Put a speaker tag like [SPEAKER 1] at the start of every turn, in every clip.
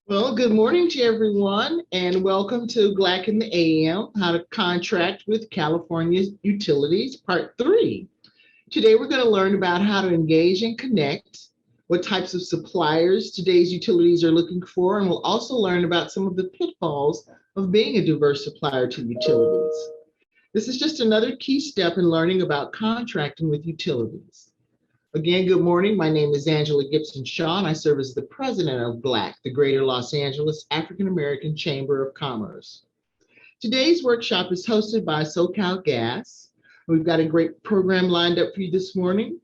[SPEAKER 1] Well, good morning to everyone, and welcome to Black in the AM, How to Contract with California Utilities, Part 3. Today, we're going to learn about how to engage and connect, what types of suppliers today's utilities are looking for, and we'll also learn about some of the pitfalls of being a diverse supplier to utilities. This is just another key step in learning about contracting with utilities. Again, good morning. My name is Angela Gibson Shaw, and I serve as the president of BLAC, the Greater Los Angeles African American Chamber of Commerce. Today's workshop is hosted by SoCal Gas. We've got a great program lined up for you this morning.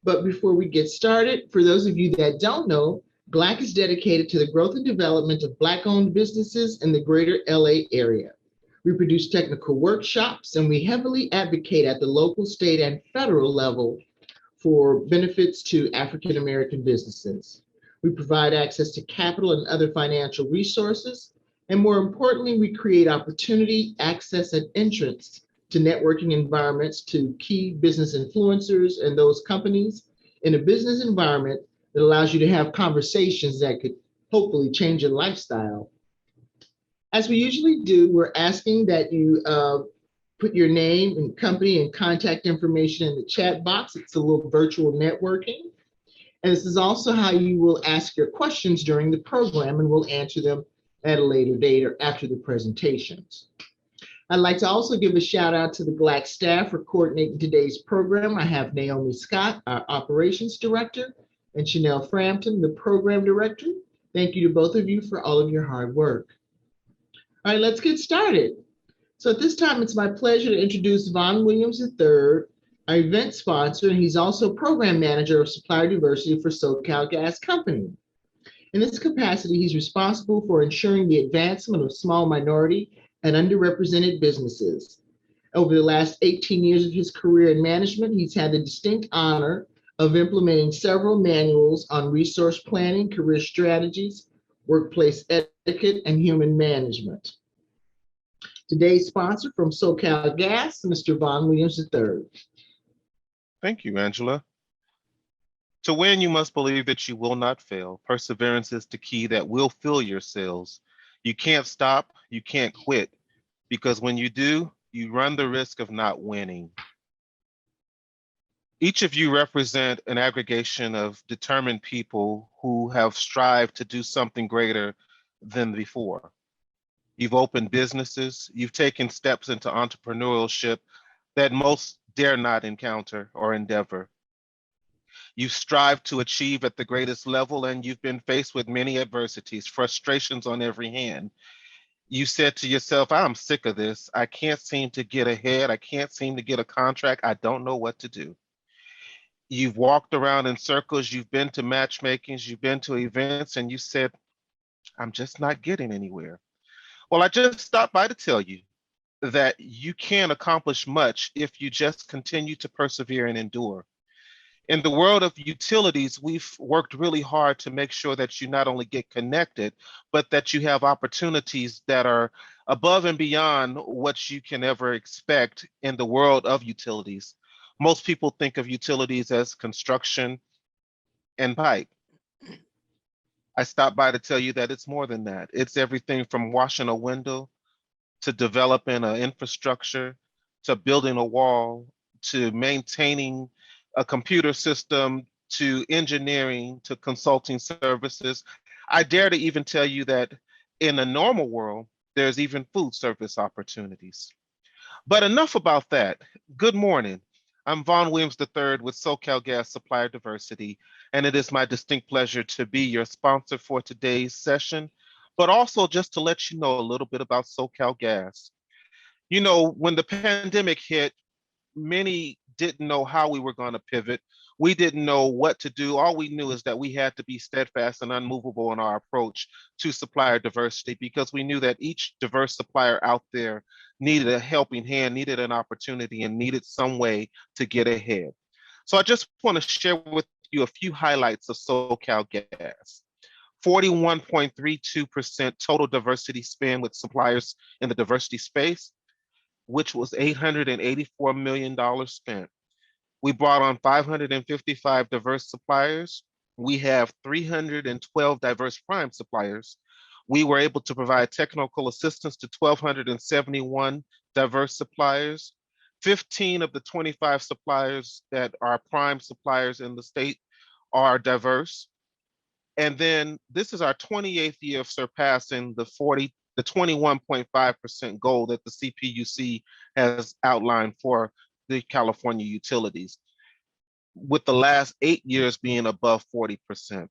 [SPEAKER 1] But before we get started, for those of you that don't know, BLAC is dedicated to the growth and development of Black-owned businesses in the greater LA area. We produce technical workshops, and we heavily advocate at the local, state, and federal level for benefits to African American businesses. We provide access to capital and other financial resources. And more importantly, we create opportunity, access, and entrance to networking environments to key business influencers and those companies in a business environment that allows you to have conversations that could hopefully change your lifestyle. As we usually do, we're asking that you put your name and company and contact information in the chat box. It's a little virtual networking. And this is also how you will ask your questions during the program, and we'll answer them at a later date or after the presentations. I'd like to also give a shout out to the BLAC staff for coordinating today's program. I have Naomi Scott, our operations director, and Chanel Frampton, the program director. Thank you to both of you for all of your hard work. All right, let's get started. So at this time, it's my pleasure to introduce Vaughn Williams III, our event sponsor, and he's also program manager of supplier diversity for SoCal Gas Company. In this capacity, he's responsible for ensuring the advancement of small minority and underrepresented businesses. Over the last 18 years of his career in management, he's had the distinct honor of implementing several manuals on resource planning, career strategies, workplace etiquette, and human management. Today's sponsor from SoCal Gas, Mr. Vaughn Williams III.
[SPEAKER 2] Thank you, Angela. To win, you must believe that you will not fail. Perseverance is the key that will fill your sails. You can't stop, you can't quit, because when you do, you run the risk of not winning. Each of you represent an aggregation of determined people who have strived to do something greater than before. You've opened businesses, you've taken steps into entrepreneurship that most dare not encounter or endeavor. You've strived to achieve at the greatest level, and you've been faced with many adversities, frustrations on every hand. You said to yourself, I'm sick of this. I can't seem to get ahead. I can't seem to get a contract. I don't know what to do. You've walked around in circles. You've been to matchmakings. You've been to events, and you said, I'm just not getting anywhere. Well, I just stopped by to tell you that you can accomplish much if you just continue to persevere and endure. In the world of utilities, we've worked really hard to make sure that you not only get connected, but that you have opportunities that are above and beyond what you can ever expect in the world of utilities. Most people think of utilities as construction and pipe. I stopped by to tell you that it's more than that. It's everything from washing a window to developing an infrastructure, to building a wall, to maintaining a computer system, to engineering, to consulting services. I dare to even tell you that in a normal world, there's even food service opportunities. But enough about that. Good morning. I'm Vaughn Williams III with SoCal Gas Supplier Diversity, and it is my distinct pleasure to be your sponsor for today's session, but also just to let you know a little bit about SoCal Gas. You know, when the pandemic hit, many didn't know how we were going to pivot. We didn't know what to do. All we knew is that we had to be steadfast and unmovable in our approach to supplier diversity, because we knew that each diverse supplier out there needed a helping hand, needed an opportunity, and needed some way to get ahead. So I just want to share with you a few highlights of SoCal Gas. 41.32% total diversity spend with suppliers in the diversity space, which was $884 million spent. We brought on 555 diverse suppliers. We have 312 diverse prime suppliers. We were able to provide technical assistance to 1,271 diverse suppliers. 15 of the 25 suppliers that are prime suppliers in the state are diverse. And then this is our 28th year of surpassing the 21.5% goal that the CPUC has outlined for the California utilities, with the last 8 years being above 40%.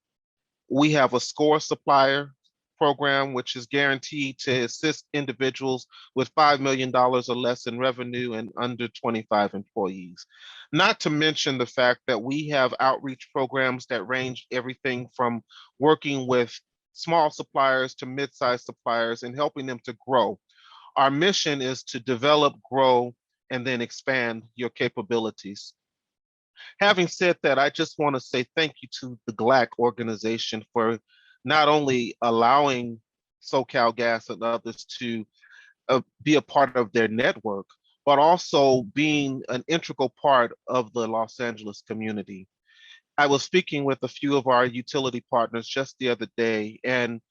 [SPEAKER 2] We have a SCORE supplier program, which is guaranteed to assist individuals with $5 million or less in revenue and under 25 employees. Not to mention the fact that we have outreach programs that range everything from working with small suppliers to mid-sized suppliers and helping them to grow. Our mission is to develop, grow, and then expand your capabilities. Having said that, I just want to say thank you to the GLAC organization for not only allowing SoCal Gas and others to be a part of their network, but also being an integral part of the Los Angeles community. I was speaking with a few of our utility partners just the other day, and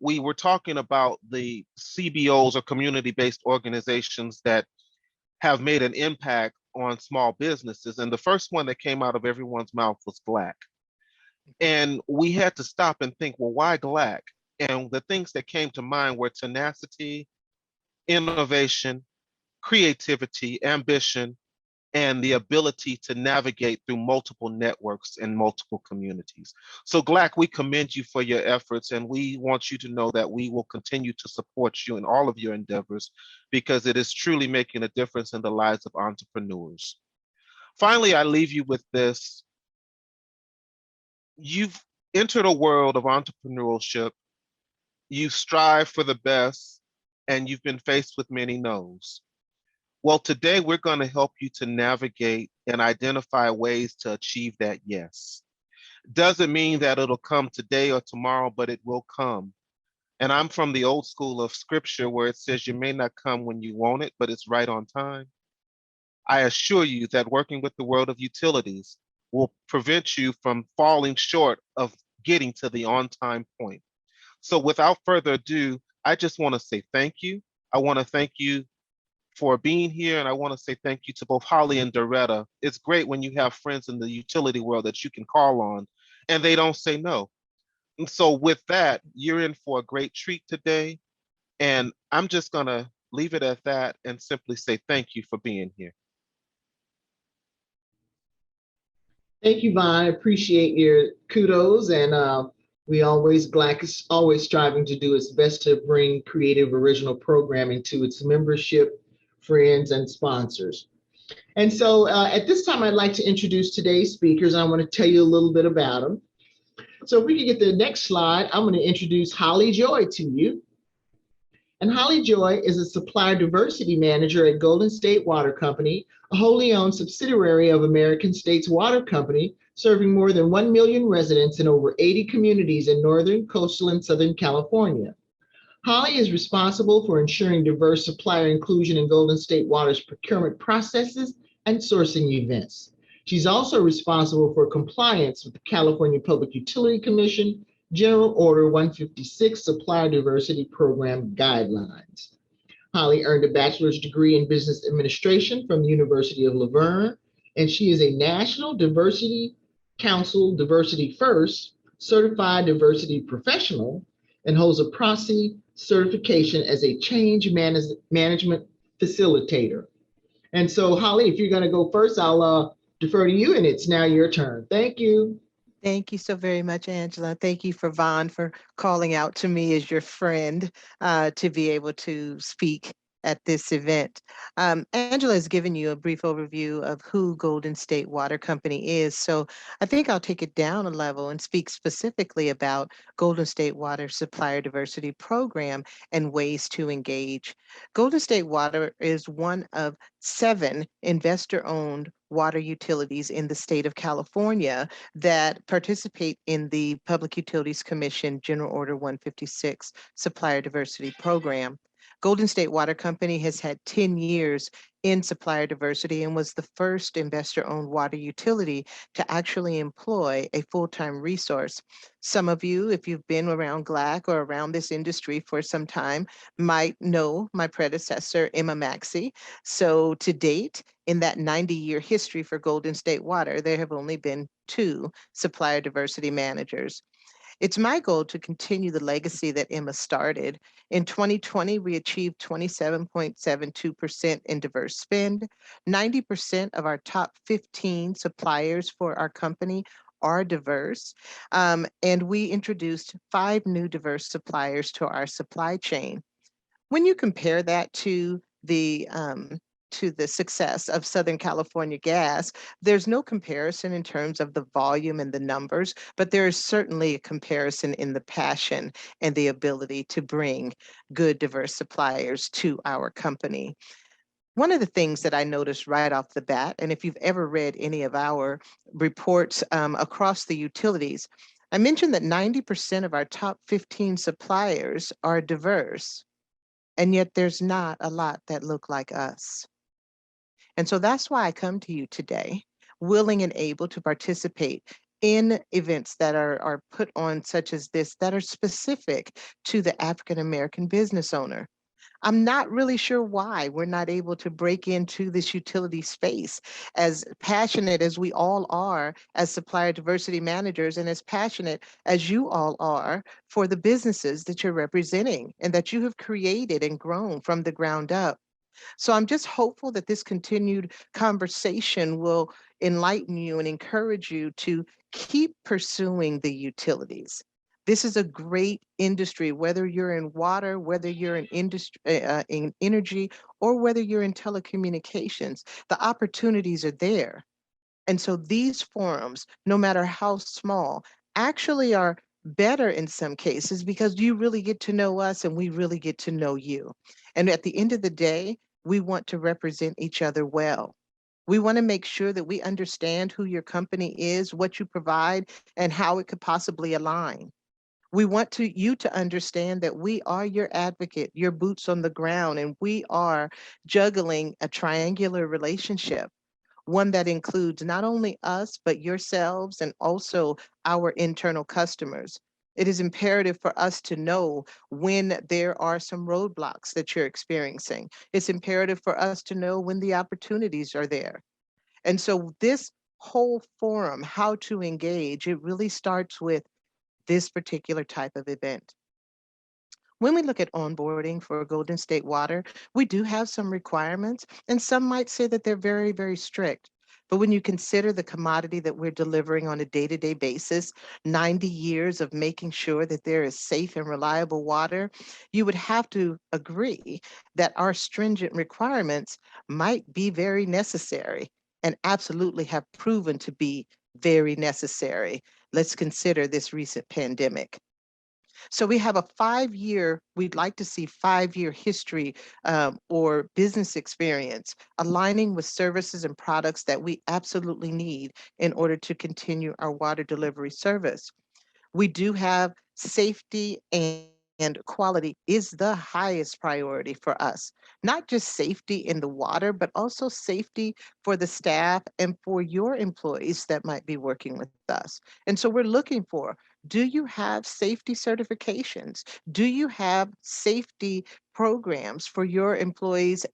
[SPEAKER 2] we were talking about the CBOs or community-based organizations that have made an impact on small businesses. And the first one that came out of everyone's mouth was GLAC. And we had to stop and think, well, why GLAC? And the things that came to mind were tenacity, innovation, creativity, ambition, and the ability to navigate through multiple networks and multiple communities. So GLAC, we commend you for your efforts, and we want you to know that we will continue to support you in all of your endeavors because it is truly making a difference in the lives of entrepreneurs. Finally, I leave you with this. You've entered a world of entrepreneurship, you strive for the best, and you've been faced with many no's. Well, today we're going to help you to navigate and identify ways to achieve that yes. Doesn't mean that it'll come today or tomorrow, but it will come. And I'm from the old school of scripture where it says you may not come when you want it, but it's right on time. I assure you that working with the world of utilities will prevent you from falling short of getting to the on-time point. So without further ado, I just want to say thank you. I want to thank you for being here, and I want to say thank you to both Holly and Doretta. It's great when you have friends in the utility world that you can call on, and they don't say no. And so with that, you're in for a great treat today, and I'm just going to leave it at that and simply say thank you for being here.
[SPEAKER 1] Thank you, Vaughn. I appreciate your kudos, and GLAC is always striving to do its best to bring creative, original programming to its membership, friends, and sponsors. And so at this time, I'd like to introduce today's speakers. I want to tell you a little bit about them. So if we could get the next slide, I'm going to introduce Holly Joy to you. And Holly Joy is a supplier diversity manager at Golden State Water Company, a wholly owned subsidiary of American States Water Company, serving more than 1 million residents in over 80 communities in Northern, Coastal, and Southern California. Holly is responsible for ensuring diverse supplier inclusion in Golden State Water's procurement processes and sourcing events. She's also responsible for compliance with the California Public Utility Commission General Order 156 Supplier Diversity Program Guidelines. Holly earned a bachelor's degree in business administration from the University of La Verne, and she is a National Diversity Council Diversity First Certified Diversity Professional and holds a PROSI certification as a change management facilitator. And so, Holly, if you're going to go first, I'll defer to you, and it's now your turn. Thank you.
[SPEAKER 3] Thank you so very much, Angela. Thank you for Vaughn for calling out to me as your friend to be able to speak at this event. Angela has given you a brief overview of who Golden State Water Company is, so I think I'll take it down a level and speak specifically about Golden State Water Supplier Diversity Program and ways to engage. Golden State Water is one of 7 investor-owned water utilities in the state of California that participate in the Public Utilities Commission General Order 156 Supplier Diversity Program. Golden State Water Company has had 10 years in supplier diversity and was the first investor-owned water utility to actually employ a full-time resource. Some of you, if you've been around GLAC or around this industry for some time, might know my predecessor, Emma Maxey. So to date, in that 90-year history for Golden State Water, there have only been 2 supplier diversity managers. It's my goal to continue the legacy that Emma started. In 2020, we achieved 27.72% in diverse spend. 90% of our top 15 suppliers for our company are diverse. And we introduced 5 new diverse suppliers to our supply chain. When you compare that to the success of Southern California Gas, there's no comparison in terms of the volume and the numbers, but there is certainly a comparison in the passion and the ability to bring good, diverse suppliers to our company. One of the things that I noticed right off the bat, and if you've ever read any of our reports across the utilities, I mentioned that 90% of our top 15 suppliers are diverse, and yet there's not a lot that look like us. And so that's why I come to you today, willing and able to participate in events that are put on such as this that are specific to the African American business owner. I'm not really sure why we're not able to break into this utility space. As passionate as we all are as supplier diversity managers, and as passionate as you all are for the businesses that you're representing and that you have created and grown from the ground up. So I'm just hopeful that this continued conversation will enlighten you and encourage you to keep pursuing the utilities. This is a great industry, whether you're in water, whether you're in industry, in energy, or whether you're in telecommunications. The opportunities are there. And so these forums, no matter how small, actually are better in some cases because you really get to know us and we really get to know you. And at the end of the day, we want to represent each other well. We want to make sure that we understand who your company is, what you provide, and how it could possibly align. We want you to understand that we are your advocate, your boots on the ground, and we are juggling a triangular relationship, one that includes not only us, but yourselves and also our internal customers. It is imperative for us to know when there are some roadblocks that you're experiencing. It's imperative for us to know when the opportunities are there. And so this whole forum, how to engage, it really starts with this particular type of event. When we look at onboarding for Golden State Water, we do have some requirements, and some might say that they're very, very strict. But when you consider the commodity that we're delivering on a day-to-day basis, 90 years of making sure that there is safe and reliable water, you would have to agree that our stringent requirements might be very necessary and absolutely have proven to be very necessary. Let's consider this recent pandemic. So we have a 5-year, we'd like to see 5-year history or business experience aligning with services and products that we absolutely need in order to continue our water delivery service. We do have safety and quality is the highest priority for us. Not just safety in the water, but also safety for the staff and for your employees that might be working with us. And so we're looking for, do you have safety certifications? Do you have safety programs for your employees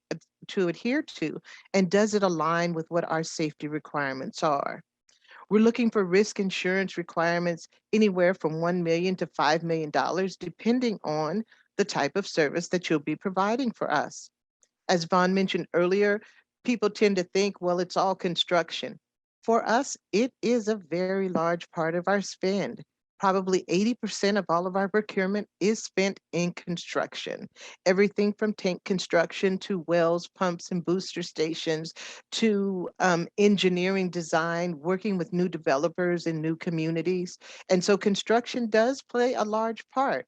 [SPEAKER 3] to adhere to? And does it align with what our safety requirements are? We're looking for risk insurance requirements anywhere from $1 million to $5 million, depending on the type of service that you'll be providing for us. As Vaughn mentioned earlier, people tend to think, well, it's all construction. For us, it is a very large part of our spend. Probably 80% of all of our procurement is spent in construction. Everything from tank construction to wells, pumps, and booster stations to engineering design, working with new developers in new communities. And so construction does play a large part.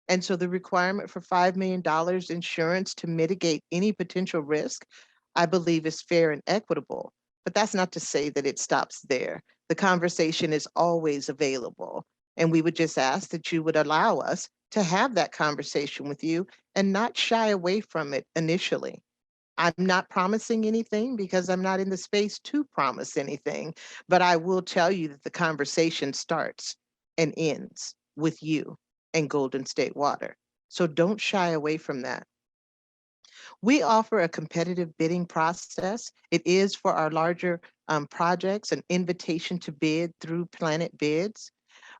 [SPEAKER 3] And so the requirement for $5 million insurance to mitigate any potential risk, I believe is fair and equitable. But that's not to say that it stops there. The conversation is always available. And we would just ask that you would allow us to have that conversation with you and not shy away from it initially. I'm not promising anything because I'm not in the space to promise anything, but I will tell you that the conversation starts and ends with you and Golden State Water. So don't shy away from that. We offer a competitive bidding process. It is for our larger projects, an invitation to bid through Planet Bids.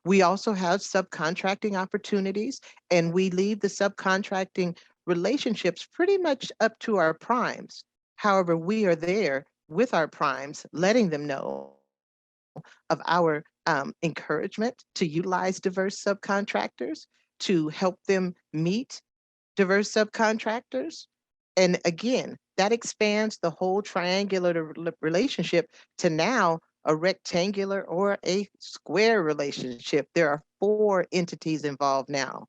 [SPEAKER 3] We also have subcontracting opportunities, and we leave the subcontracting relationships pretty much up to our primes. However, we are there with our primes, letting them know of our encouragement to utilize diverse subcontractors, to help them meet diverse subcontractors. And again, that expands the whole triangular relationship to now a rectangular or a square relationship. There are 4 entities involved now.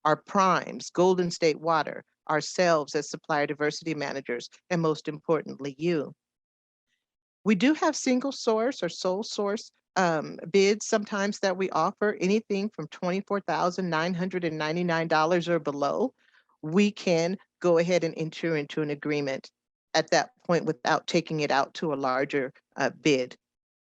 [SPEAKER 3] Our primes, Golden State Water, ourselves as supplier diversity managers, and most importantly, you. We do have single source or sole source bids sometimes that we offer, anything from $24,999 or below. We can go ahead and enter into an agreement at that point without taking it out to a larger bid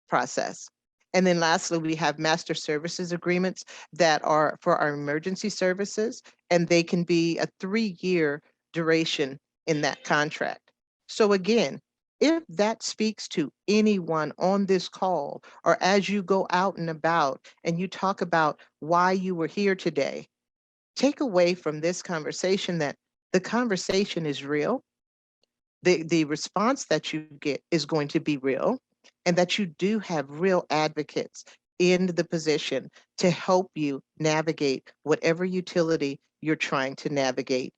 [SPEAKER 3] process. And then lastly, we have master services agreements that are for our emergency services, and they can be a 3-year duration in that contract. So again, if that speaks to anyone on this call, or as you go out and about and you talk about why you were here today, take away from this conversation that the conversation is real. The response that you get is going to be real, and that you do have real advocates in the position to help you navigate whatever utility you're trying to navigate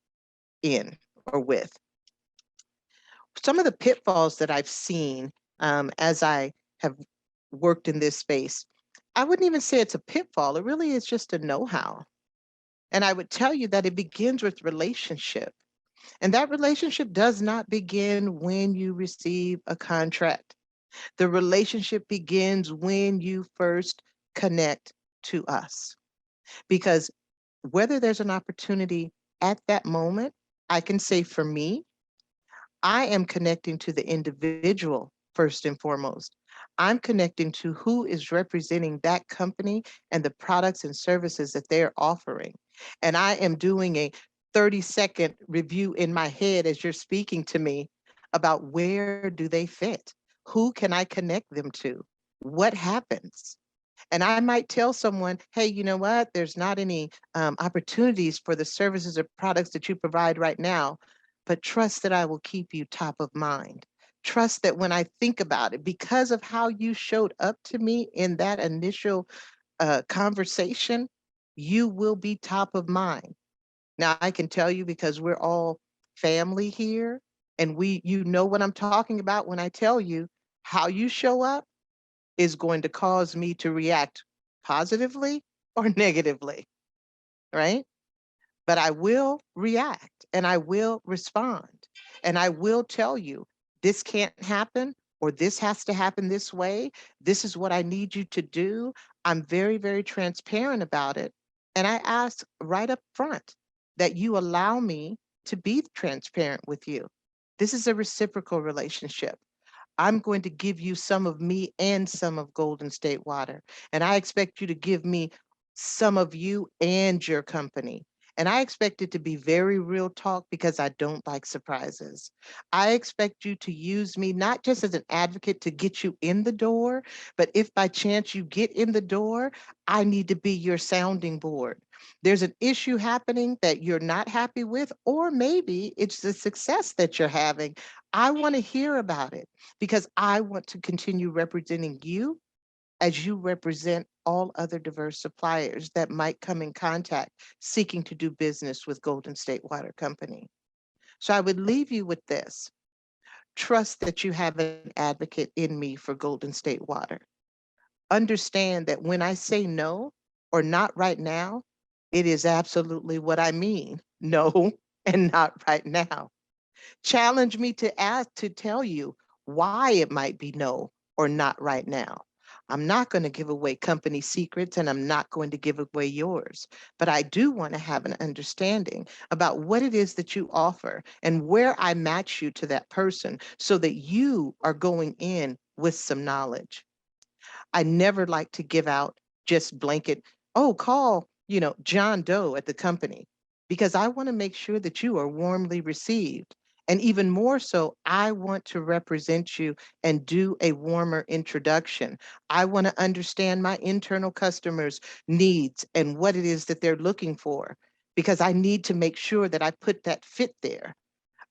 [SPEAKER 3] in or with. Some of the pitfalls that I've seen as I have worked in this space, I wouldn't even say it's a pitfall. It really is just a know-how. And I would tell you that it begins with relationship. And that relationship does not begin when you receive a contract. The relationship begins when you first connect to us. Because whether there's an opportunity at that moment, I can say for me, I am connecting to the individual first and foremost. I'm connecting to who is representing that company and the products and services that they're offering. And I am doing a 30-second review in my head as you're speaking to me about where do they fit? Who can I connect them to? What happens? And I might tell someone, hey, you know what? There's not any opportunities for the services or products that you provide right now, but trust that I will keep you top of mind. Trust that when I think about it, because of how you showed up to me in that initial conversation, you will be top of mind. Now, I can tell you because we're all family here, and you know what I'm talking about when I tell you how you show up is going to cause me to react positively or negatively, right? But I will react and I will respond and I will tell you this can't happen or this has to happen this way. This is what I need you to do. I'm very, very transparent about it. And I ask right up front that you allow me to be transparent with you. This is a reciprocal relationship. I'm going to give you some of me and some of Golden State Water. And I expect you to give me some of you and your company. And I expect it to be very real talk because I don't like surprises. I expect you to use me not just as an advocate to get you in the door, but if by chance you get in the door, I need to be your sounding board. There's an issue happening that you're not happy with, or maybe it's the success that you're having. I want to hear about it because I want to continue representing you as you represent all other diverse suppliers that might come in contact seeking to do business with Golden State Water Company. So I would leave you with this. Trust that you have an advocate in me for Golden State Water. Understand that when I say no or not right now, it is absolutely what I mean. No and not right now. Challenge me to ask to tell you why it might be no or not right now. I'm not going to give away company secrets, and I'm not going to give away yours. But I do want to have an understanding about what it is that you offer and where I match you to that person so that you are going in with some knowledge. I never like to give out just blanket, oh, call, John Doe at the company, because I want to make sure that you are warmly received. And even more so, I want to represent you and do a warmer introduction. I want to understand my internal customers' needs and what it is that they're looking for, because I need to make sure that I put that fit there.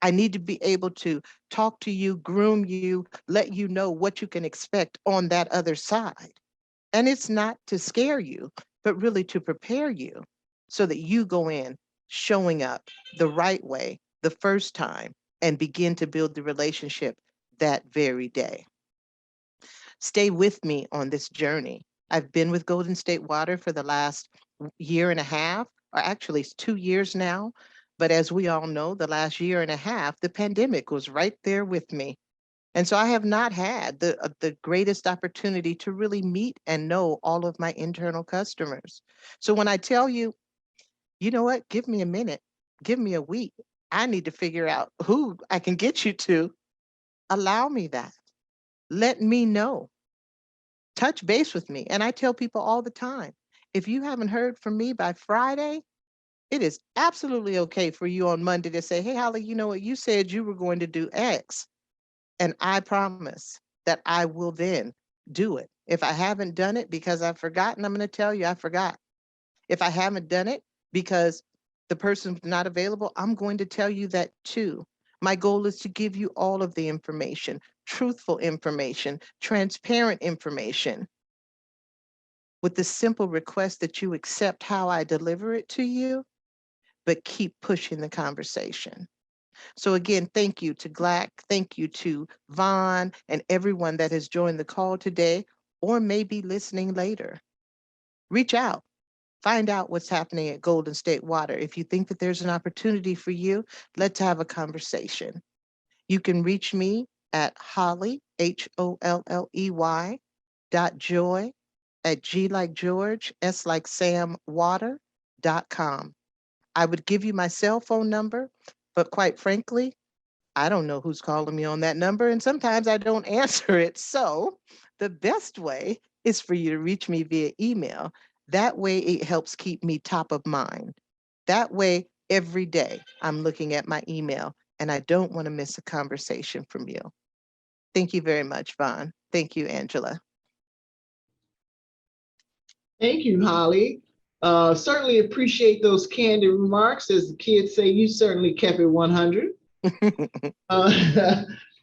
[SPEAKER 3] I need to be able to talk to you, groom you, let you know what you can expect on that other side. And it's not to scare you, but really to prepare you so that you go in showing up the right way the first time and begin to build the relationship that very day. Stay with me on this journey. I've been with Golden State Water for the last year and a half, or actually it's 2 years now. But as we all know, the last year and a half, the pandemic was right there with me. And so I have not had the greatest opportunity to really meet and know all of my internal customers. So when I tell you, you know what, give me a minute, give me a week, I need to figure out who I can get you to, allow me that. Let me know. Touch base with me. And I tell people all the time, if you haven't heard from me by Friday, it is absolutely okay for you on Monday to say, hey, Holly, you know what? You said you were going to do X. And I promise that I will then do it. If I haven't done it because I've forgotten, I'm going to tell you I forgot. If I haven't done it because the person's not available, I'm going to tell you that too. My goal is to give you all of the information, truthful information, transparent information, with the simple request that you accept how I deliver it to you, but keep pushing the conversation. So again, thank you to GLAC, thank you to Vaughn and everyone that has joined the call today or may be listening later. Reach out, find out what's happening at Golden State Water. If you think that there's an opportunity for you, let's have a conversation. You can reach me at Holly, HOLLEY, .joy at G like George, S like Sam, water.com. I would give you my cell phone number, but quite frankly, I don't know who's calling me on that number, and sometimes I don't answer it. So the best way is for you to reach me via email. That way it helps keep me top of mind. That way, every day I'm looking at my email and I don't want to miss a conversation from you. Thank you very much, Vaughn. Thank you, Angela.
[SPEAKER 1] Thank you, Holly. Certainly appreciate those candid remarks. As the kids say, you certainly kept it 100.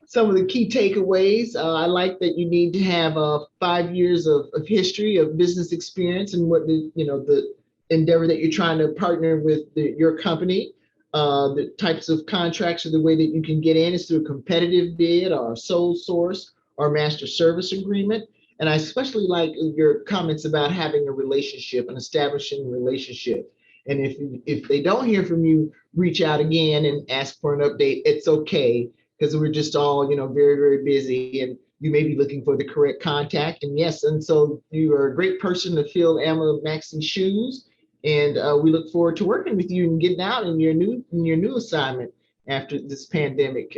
[SPEAKER 1] Some of the key takeaways, I like that you need to have 5 years of history of business experience and what the endeavor that you're trying to partner with your company. The types of contracts or the way that you can get in is through a competitive bid or a sole source or master service agreement. And I especially like your comments about having a relationship and establishing a relationship. And if they don't hear from you, reach out again and ask for an update. It's okay, because we're just all, very, very busy, and you may be looking for the correct contact. And yes, and so you are a great person to fill Emma Maxey's shoes. And we look forward to working with you and getting out in your new assignment after this pandemic,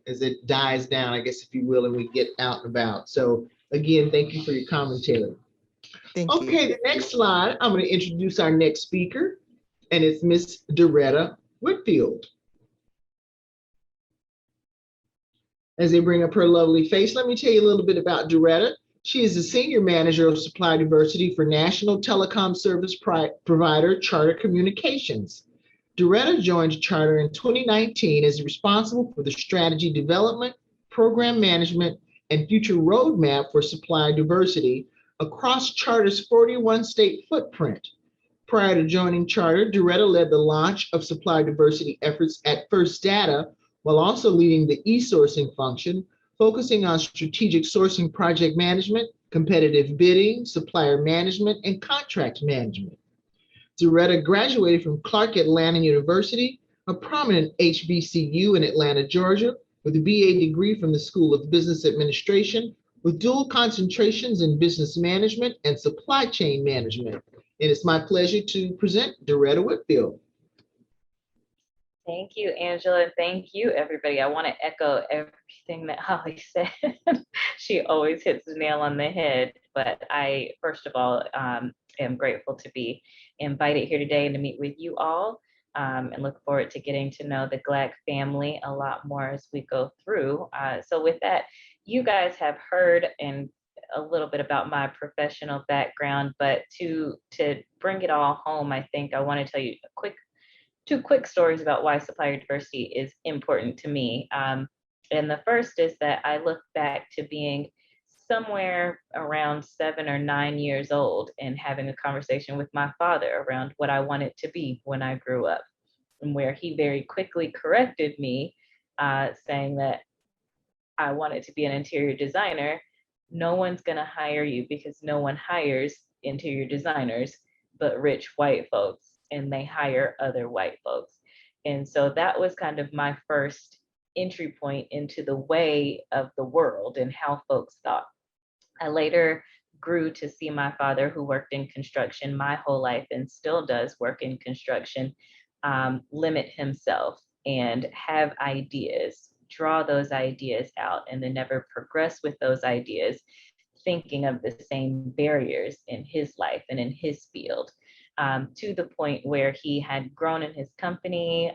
[SPEAKER 1] as it dies down, I guess, if you will, and we get out and about. So again, thank you for your commentary.
[SPEAKER 3] Thank you.
[SPEAKER 1] Okay, the next slide, I'm going to introduce our next speaker, and it's Miss Doretta Whitfield. As they bring up her lovely face, let me tell you a little bit about Doretta. She is the Senior Manager of Supply Diversity for National Telecom Service Provider Charter Communications. Doretta joined Charter in 2019 as responsible for the strategy development, program management, and future roadmap for supply diversity across Charter's 41-state footprint. Prior to joining Charter, Doretta led the launch of supply diversity efforts at First Data, while also leading the e-sourcing function, focusing on strategic sourcing project management, competitive bidding, supplier management, and contract management. Doretta graduated from Clark Atlanta University, a prominent HBCU in Atlanta, Georgia, with a BA degree from the School of Business Administration, with dual concentrations in business management and supply chain management. And it's my pleasure to present Doretta Whitfield.
[SPEAKER 4] Thank you, Angela. Thank you, everybody. I want to echo everything that Holly said. She always hits the nail on the head. But I, first of all, am grateful to be invited here today and to meet with you all, and look forward to getting to know the GLAC family a lot more as we go through. So with that, you guys have heard a little bit about my professional background, but to bring it all home, I think I want to tell you two quick stories about why supplier diversity is important to me. And the first is that I look back to being somewhere around 7 or 9 years old and having a conversation with my father around what I wanted to be when I grew up, and where he very quickly corrected me, saying that I wanted to be an interior designer. No one's going to hire you because no one hires interior designers but rich white folks, and they hire other white folks. And so that was kind of my first entry point into the way of the world and how folks thought. I later grew to see my father, who worked in construction my whole life and still does work in construction, limit himself and have ideas, draw those ideas out, and then never progress with those ideas, thinking of the same barriers in his life and in his field, to the point where he had grown in his company,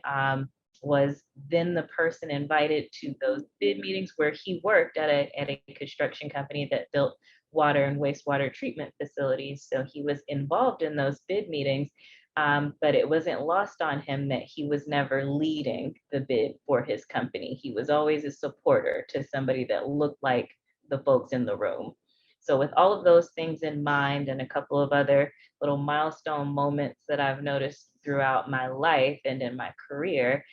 [SPEAKER 4] was then the person invited to those bid meetings where he worked at a construction company that built water and wastewater treatment facilities. So he was involved in those bid meetings, but it wasn't lost on him that he was never leading the bid for his company. He was always a supporter to somebody that looked like the folks in the room. So with all of those things in mind and a couple of other little milestone moments that I've noticed throughout my life and in my career,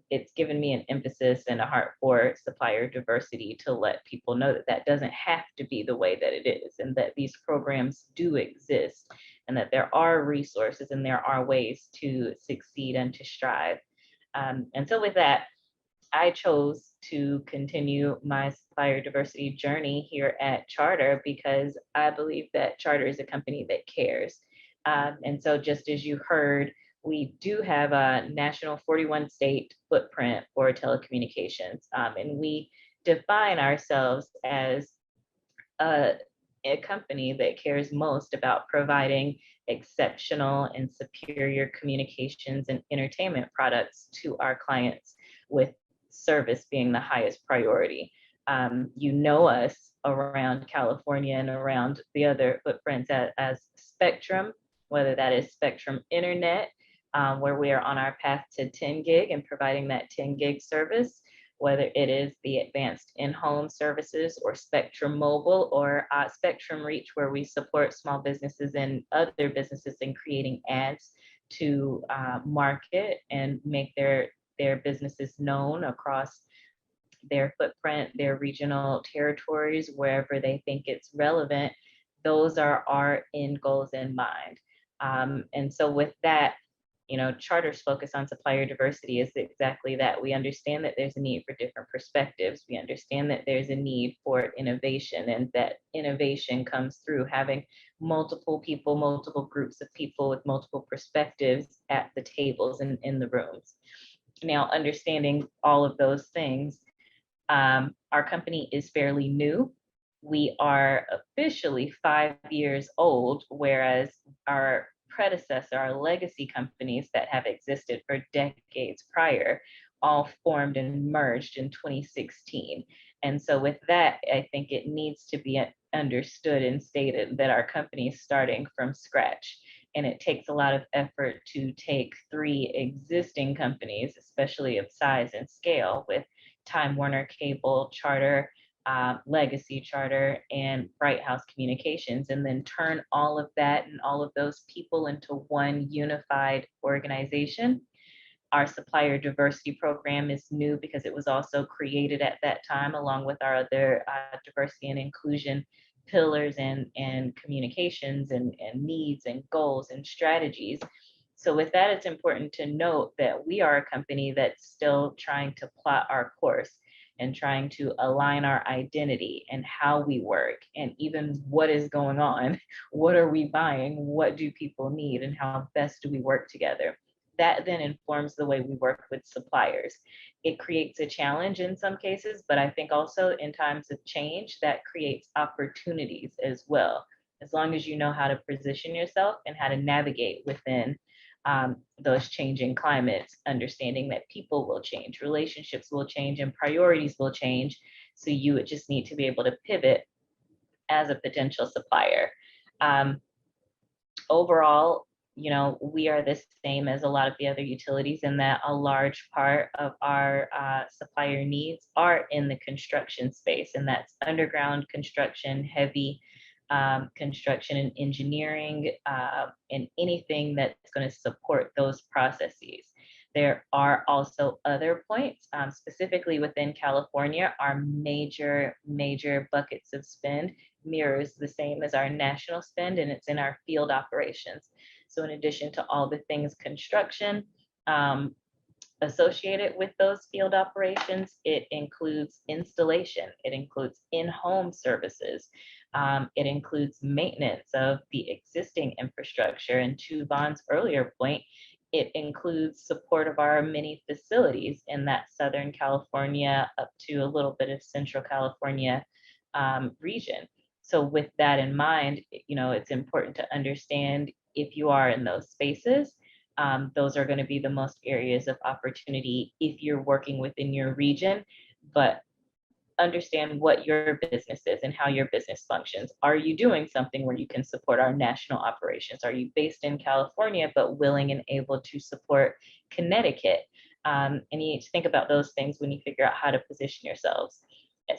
[SPEAKER 4] it's given me an emphasis and a heart for supplier diversity to let people know that that doesn't have to be the way that it is, and that these programs do exist, and that there are resources and there are ways to succeed and to strive. And so with that, I chose to continue my supplier diversity journey here at Charter because I believe that Charter is a company that cares. And so just as you heard, we do have a national 41 state footprint for telecommunications. And we define ourselves as a company that cares most about providing exceptional and superior communications and entertainment products to our clients, with service being the highest priority. You know us around California and around the other footprints as Spectrum, whether that is Spectrum Internet, where we are on our path to 10 gig and providing that 10 gig service, whether it is the advanced in-home services or Spectrum Mobile or Spectrum Reach, where we support small businesses and other businesses in creating ads to market and make their businesses known across their footprint, their regional territories, wherever they think it's relevant. Those are our end goals in mind. And so with that, Charter's focus on supplier diversity is exactly that. We understand that there's a need for different perspectives. We understand that there's a need for innovation, and that innovation comes through having multiple people, multiple groups of people with multiple perspectives at the tables and in the rooms. Now, understanding all of those things, our company is fairly new. We are officially 5 years old, whereas our predecessor, our legacy companies that have existed for decades prior, all formed and merged in 2016. And so with that, I think it needs to be understood and stated that our company is starting from scratch. And it takes a lot of effort to take 3 existing companies, especially of size and scale, with Time Warner Cable, Charter, Legacy Charter, and Bright House Communications, and then turn all of that and all of those people into one unified organization. Our supplier diversity program is new because it was also created at that time, along with our other diversity and inclusion pillars and communications and needs and goals and strategies. So with that, it's important to note that we are a company that's still trying to plot our course. and trying to align our identity and how we work and even what is going on. What are we buying? What do people need? And how best do we work together? That then informs the way we work with suppliers. It creates a challenge in some cases, but I think also in times of change, that creates opportunities as well. As long as you know how to position yourself and how to navigate within those changing climates, understanding that people will change, relationships will change, and priorities will change. So you would just need to be able to pivot as a potential supplier. Overall, we are the same as a lot of the other utilities in that a large part of our supplier needs are in the construction space, and that's underground construction, heavy construction and engineering, and anything that's going to support those processes. There are also other points, specifically within California, our major buckets of spend mirrors the same as our national spend, and it's in our field operations. So in addition to all the things construction associated with those field operations, it includes installation, it includes in-home services, it includes maintenance of the existing infrastructure, and to Vaughn's earlier point, it includes support of our many facilities in that Southern California up to a little bit of Central California region. So with that in mind, it's important to understand if you are in those spaces, those are going to be the most areas of opportunity if you're working within your region, but understand what your business is and how your business functions. Are you doing something where you can support our national operations? Are you based in California, but willing and able to support Connecticut? And you need to think about those things when you figure out how to position yourselves.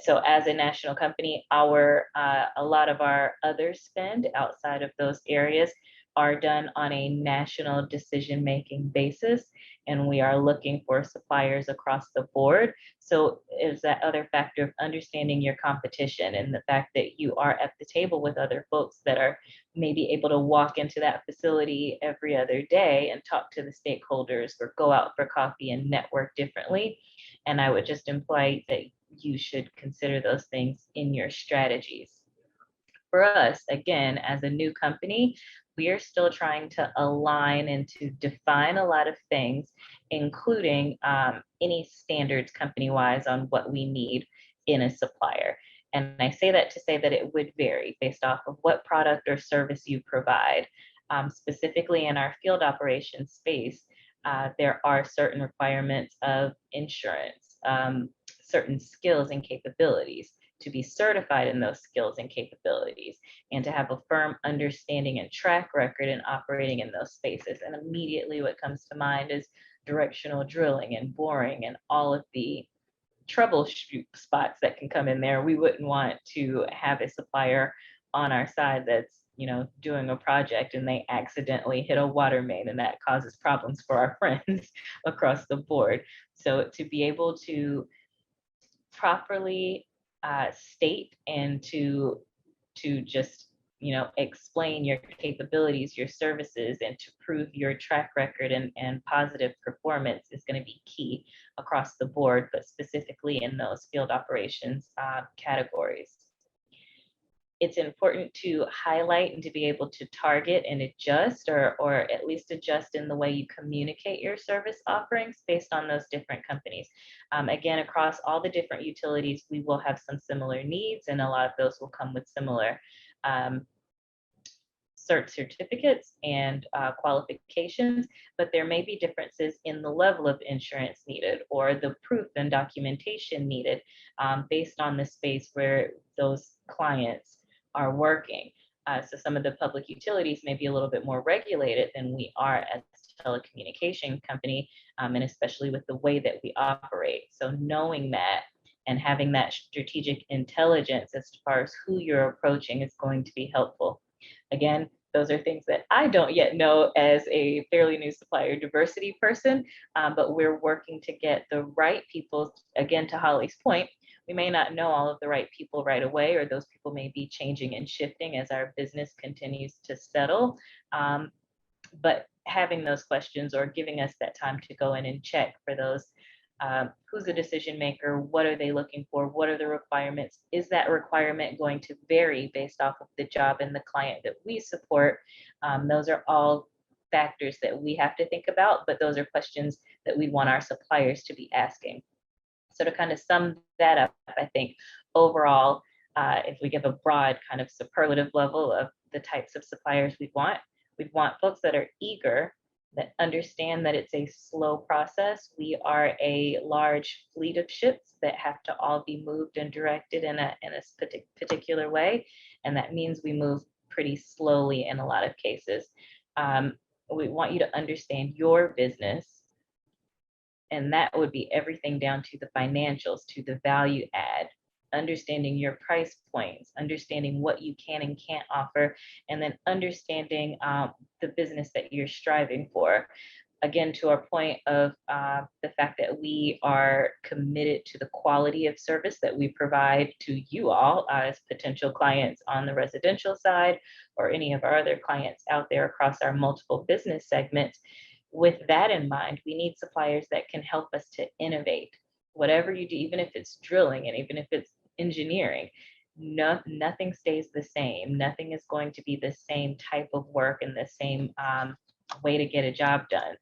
[SPEAKER 4] So as a national company, a lot of our other spend outside of those areas are done on a national decision-making basis, and we are looking for suppliers across the board. So is that other factor of understanding your competition and the fact that you are at the table with other folks that are maybe able to walk into that facility every other day and talk to the stakeholders or go out for coffee and network differently. And I would just imply that you should consider those things in your strategies. For us, again, as a new company, we are still trying to align and to define a lot of things, including any standards company-wise on what we need in a supplier. And I say that to say that it would vary based off of what product or service you provide. Specifically in our field operations space, there are certain requirements of insurance, certain skills and capabilities, to be certified in those skills and capabilities, and to have a firm understanding and track record in operating in those spaces. And immediately what comes to mind is directional drilling and boring and all of the troubleshoot spots that can come in there. We wouldn't want to have a supplier on our side that's doing a project and they accidentally hit a water main, and that causes problems for our friends across the board. So to be able to properly state and to just explain your capabilities, your services, and to prove your track record and positive performance is going to be key across the board, but specifically in those field operations categories. It's important to highlight and to be able to target and adjust, or at least adjust in the way you communicate your service offerings based on those different companies. Again, across all the different utilities, we will have some similar needs, and a lot of those will come with similar certificates and qualifications, but there may be differences in the level of insurance needed or the proof and documentation needed based on the space where those clients are working. So some of the public utilities may be a little bit more regulated than we are as a telecommunication company, and especially with the way that we operate. So knowing that and having that strategic intelligence as far as who you're approaching is going to be helpful. Again, those are things that I don't yet know as a fairly new supplier diversity person, but we're working to get the right people. Again, to Holly's point, we may not know all of the right people right away, or those people may be changing and shifting as our business continues to settle. But having those questions or giving us that time to go in and check for those Who's the decision maker? What are they looking for? What are the requirements? Is that requirement going to vary based off of the job and the client that we support? Those are all factors that we have to think about, but those are questions that we want our suppliers to be asking. So to kind of sum that up, I think overall, if we give a broad kind of superlative level of the types of suppliers we'd want folks that are eager, that understand that it's a slow process. We are a large fleet of ships that have to all be moved and directed in a particular way. And that means we move pretty slowly in a lot of cases. We want you to understand your business. And that would be everything down to the financials, to the value add, understanding your price points, understanding what you can and can't offer, and then understanding the business that you're striving for. Again, to our point of the fact that we are committed to the quality of service that we provide to you all as potential clients on the residential side, or any of our other clients out there across our multiple business segments. With that in mind, we need suppliers that can help us to innovate. Whatever you do, even if it's drilling and even if it's engineering, nothing stays the same. Nothing is going to be the same type of work and the same way to get a job done.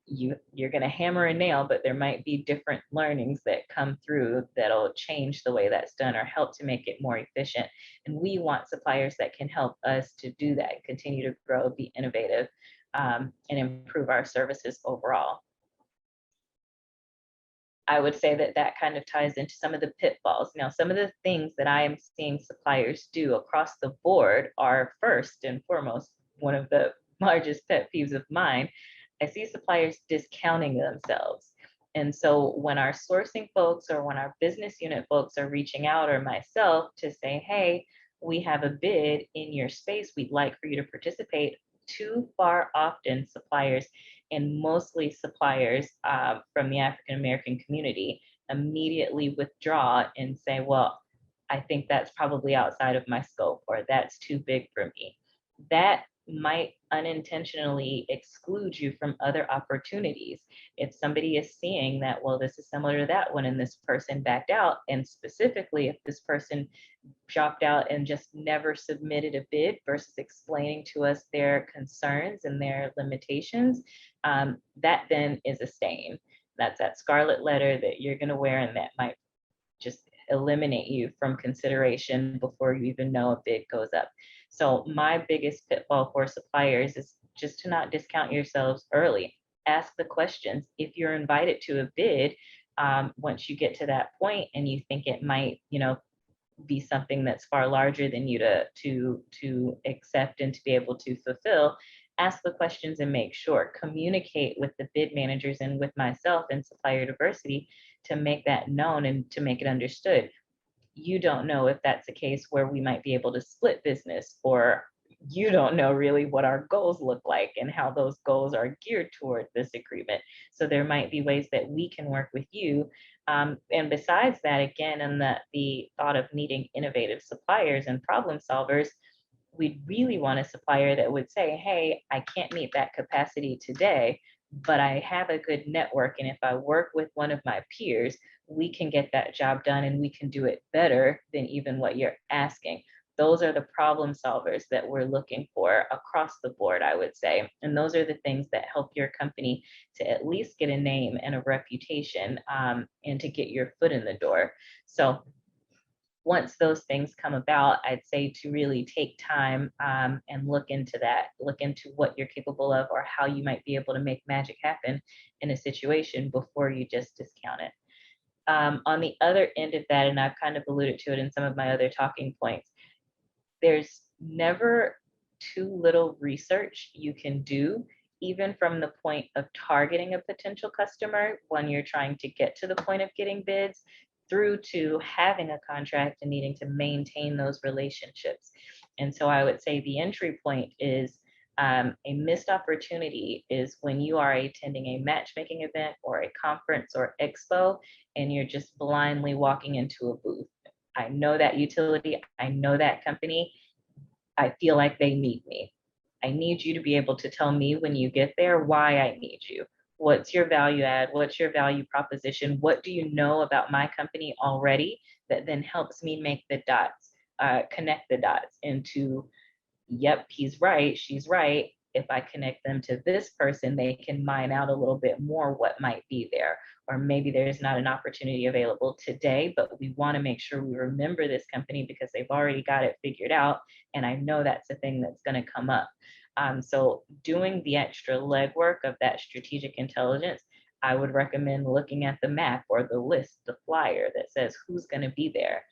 [SPEAKER 4] You're going to hammer a nail, but there might be different learnings that come through that'll change the way that's done or help to make it more efficient. And we want suppliers that can help us to do that, continue to grow, be innovative, and improve our services overall. I would say that that kind of ties into some of the pitfalls. Now, some of the things that I am seeing suppliers do across the board are, first and foremost, one of the largest pet peeves of mine. I see suppliers discounting themselves. And so when our sourcing folks or when our business unit folks are reaching out, or myself, to say, hey, we have a bid in your space, we'd like for you to participate, too far often suppliers, and mostly suppliers from the African American community, immediately withdraw and say, well, I think that's probably outside of my scope, or that's too big for me. That might unintentionally exclude you from other opportunities. If somebody is seeing that, well, this is similar to that one and this person backed out, and specifically if this person dropped out and just never submitted a bid versus explaining to us their concerns and their limitations, that then is a stain. That's that scarlet letter that you're going to wear, and that might just eliminate you from consideration before you even know a bid goes up. So my biggest pitfall for suppliers is just to not discount yourselves early. Ask the questions. If you're invited to a bid, once you get to that point and you think it might, be something that's far larger than you to accept and to be able to fulfill, ask the questions and make sure. Communicate with the bid managers and with myself and supplier diversity to make that known and to make it understood. You don't know if that's a case where we might be able to split business, or you don't know really what our goals look like and how those goals are geared toward this agreement. So there might be ways that we can work with you. And besides that, again, and the thought of needing innovative suppliers and problem solvers, we'd really want a supplier that would say, hey, I can't meet that capacity today, but I have a good network. And if I work with one of my peers, we can get that job done and we can do it better than even what you're asking. Those are the problem solvers that we're looking for across the board, I would say. And those are the things that help your company to at least get a name and a reputation, and to get your foot in the door. So once those things come about, I'd say to really take time and look into that, look into what you're capable of or how you might be able to make magic happen in a situation before you just discount it. On the other end of that, and I've kind of alluded to it in some of my other talking points, there's never too little research you can do, even from the point of targeting a potential customer when you're trying to get to the point of getting bids, through to having a contract and needing to maintain those relationships. And so I would say the entry point is a missed opportunity is when you are attending a matchmaking event or a conference or expo, and you're just blindly walking into a booth. I know that utility, I know that company, I feel like they need me. I need you to be able to tell me when you get there why I need you. What's your value add? What's your value proposition? What do you know about my company already that then helps me make the dots, connect the dots into, yep, he's right, she's right. If I connect them to this person, they can mine out a little bit more what might be there. Or maybe there's not an opportunity available today, but we want to make sure we remember this company because they've already got it figured out. And I know that's a thing that's going to come up. So doing the extra legwork of that strategic intelligence, I would recommend looking at the map or the list, the flyer that says who's going to be there,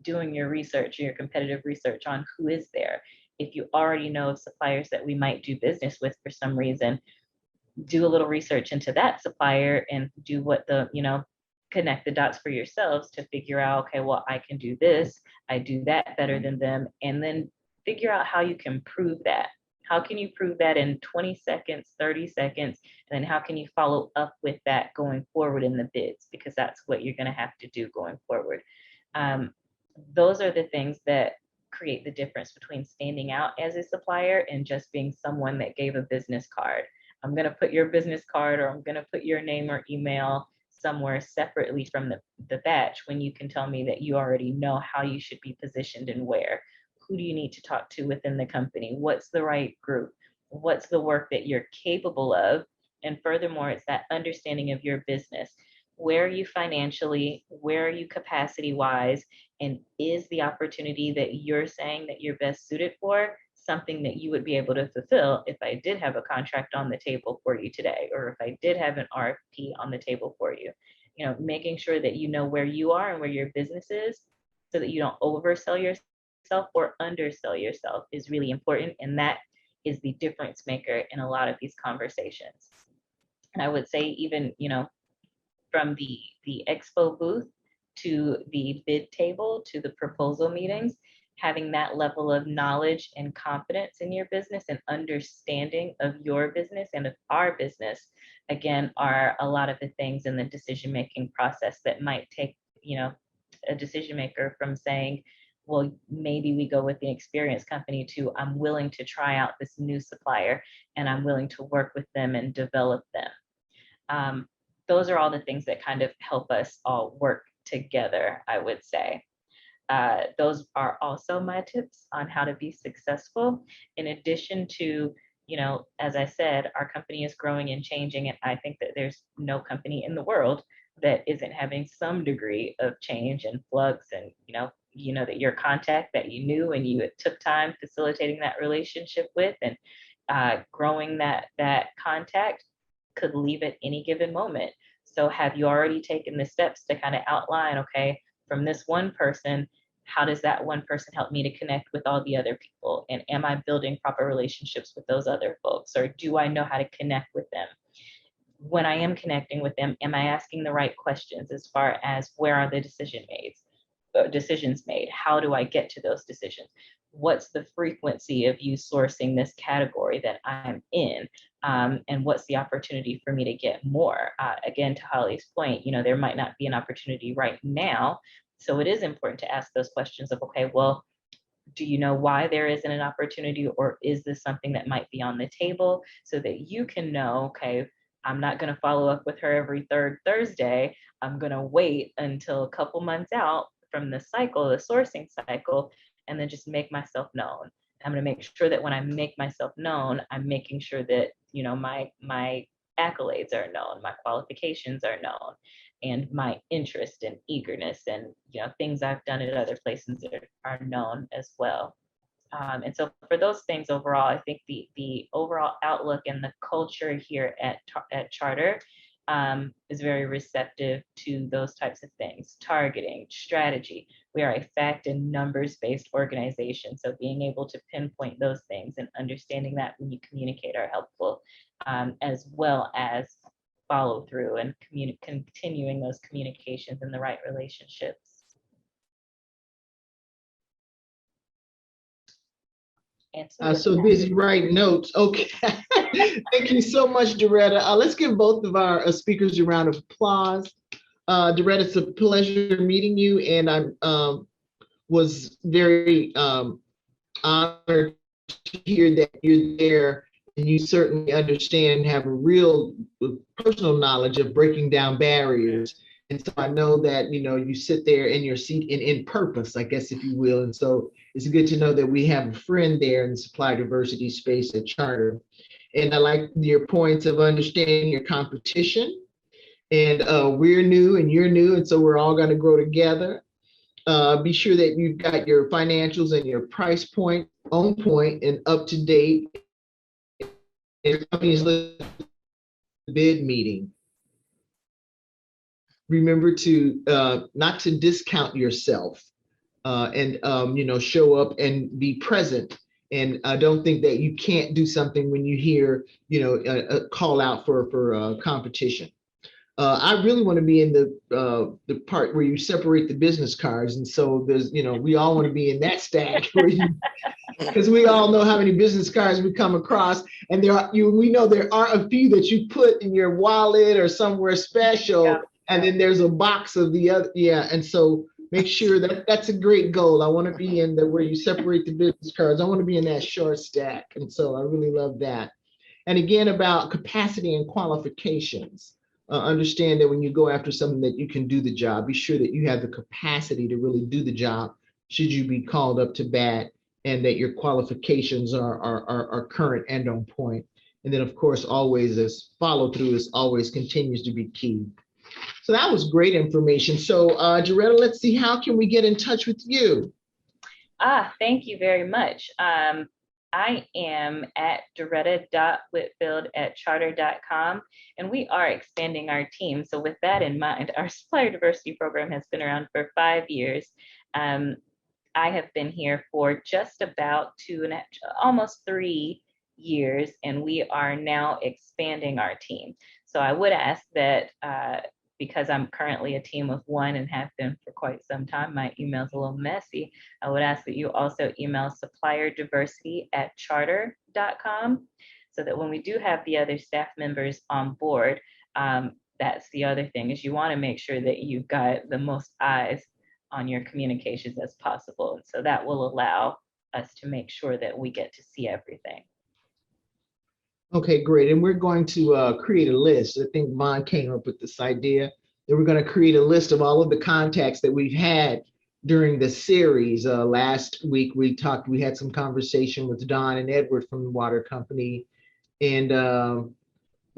[SPEAKER 4] doing your research, your competitive research on who is there. If you already know of suppliers that we might do business with for some reason, do a little research into that supplier and do what the, connect the dots for yourselves to figure out, okay, well, I can do this, I do that better than them, and then figure out how you can prove that. How can you prove that in 20 seconds, 30 seconds? And then how can you follow up with that going forward in the bids? Because that's what you're going to have to do going forward. Those are the things that create the difference between standing out as a supplier and just being someone that gave a business card. I'm going to put your business card or I'm going to put your name or email somewhere separately from the batch when you can tell me that you already know how you should be positioned and where. Who do you need to talk to within the company? What's the right group? What's the work that you're capable of? And furthermore, it's that understanding of your business. Where are you financially? Where are you capacity wise? And is the opportunity that you're saying that you're best suited for something that you would be able to fulfill if I did have a contract on the table for you today, or if I did have an RFP on the table for you? Making sure that you know where you are and where your business is so that you don't oversell yourself or undersell yourself is really important. And that is the difference maker in a lot of these conversations. And I would say even, from the expo booth to the bid table to the proposal meetings, having that level of knowledge and confidence in your business and understanding of your business and of our business, again, are a lot of the things in the decision-making process that might take, a decision maker from saying, well, maybe we go with the experienced company to I'm willing to try out this new supplier and I'm willing to work with them and develop them. Those are all the things that kind of help us all work together, I would say. Those are also my tips on how to be successful. In addition to, as I said, our company is growing and changing, and I think that there's no company in the world that isn't having some degree of change and flux. And, that your contact that you knew and you took time facilitating that relationship with and growing that contact could leave at any given moment. So have you already taken the steps to kind of outline, okay, from this one person, how does that one person help me to connect with all the other people? And am I building proper relationships with those other folks? Or do I know how to connect with them? When I am connecting with them, am I asking the right questions as far as where are the decisions made? How do I get to those decisions? What's the frequency of you sourcing this category that I'm in? And what's the opportunity for me to get more? Again, to Holly's point, there might not be an opportunity right now. So it is important to ask those questions of, okay, well, do you know why there isn't an opportunity, or is this something that might be on the table, so that you can know, okay, I'm not going to follow up with her every third Thursday. I'm going to wait until a couple months out from the cycle, the sourcing cycle, and then just make myself known. I'm going to make sure that when I make myself known, I'm making sure that, my accolades are known, my qualifications are known, and my interest and eagerness and, things I've done at other places are known as well. And so for those things overall, I think the overall outlook and the culture here at Charter is very receptive to those types of things. Targeting, strategy. We are a fact and numbers-based organization. So being able to pinpoint those things and understanding that when you communicate are helpful, as well as follow through and continuing those communications in the right relationships.
[SPEAKER 1] So busy writing notes. Okay. Thank you so much, Doretta. Let's give both of our speakers a round of applause. Doretta, it's a pleasure meeting you, and I was very honored to hear that you're there And you certainly understand and have a real personal knowledge of breaking down barriers. And so I know that, you sit there in your seat in purpose, I guess, if you will. And so it's good to know that we have a friend there in the supply diversity space at Charter. And I like your points of understanding your competition. And we're new and you're new. And so we're all going to grow together. Be sure that you've got your financials and your price point on point and up to date. And companies bid meeting. Remember to not to discount yourself and show up and be present. And I don't think that you can't do something when you hear a call out for competition. I really want to be in the part where you separate the business cards, and so there's we all want to be in that stack where you. Because we all know how many business cards we come across, and we know there are a few that you put in your wallet or somewhere special, yeah. And then there's a box of the other, yeah. And so make sure that's a great goal. I want to be in where you separate the business cards. I want to be in that short stack, and so I really love that. And again, about capacity and qualifications. Understand that when you go after something that you can do the job, be sure that you have the capacity to really do the job should you be called up to bat, and that your qualifications are current and on point. And then, of course, always as follow through is always continues to be key. So that was great information. So Doretta, let's see, how can we get in touch with you?
[SPEAKER 4] Thank you very much. I am at doretta.whitfield@charter.com, and we are expanding our team. So with that in mind, our supplier diversity program has been around for 5 years. I have been here for just about almost 3 years, and we are now expanding our team. So I would ask that because I'm currently a team of 1 and have been for quite some time, my email's a little messy. I would ask that you also email supplierdiversity@charter.com, so that when we do have the other staff members on board, that's the other thing, is you want to make sure that you've got the most eyes on your communications as possible. So that will allow us to make sure that we get to see everything.
[SPEAKER 1] Okay, great. And we're going to create a list. I think Vaughn came up with this idea that we're going to create a list of all of the contacts that we've had during the series. Last week we had some conversation with Don and Edward from the water company. And then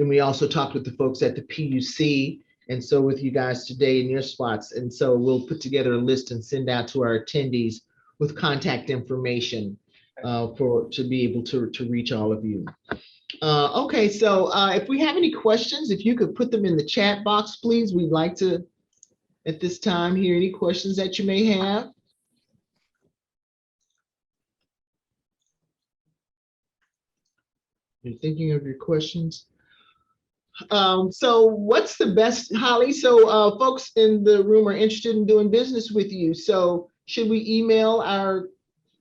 [SPEAKER 1] we also talked with the folks at the PUC. And so with you guys today in your spots. And so we'll put together a list and send out to our attendees with contact information to be able to reach all of you. Okay, so if we have any questions, if you could put them in the chat box, please. We'd like to, at this time, hear any questions that you may have. You're thinking of your questions. So what's the best, Holly? So folks in the room are interested in doing business with you. So should we email our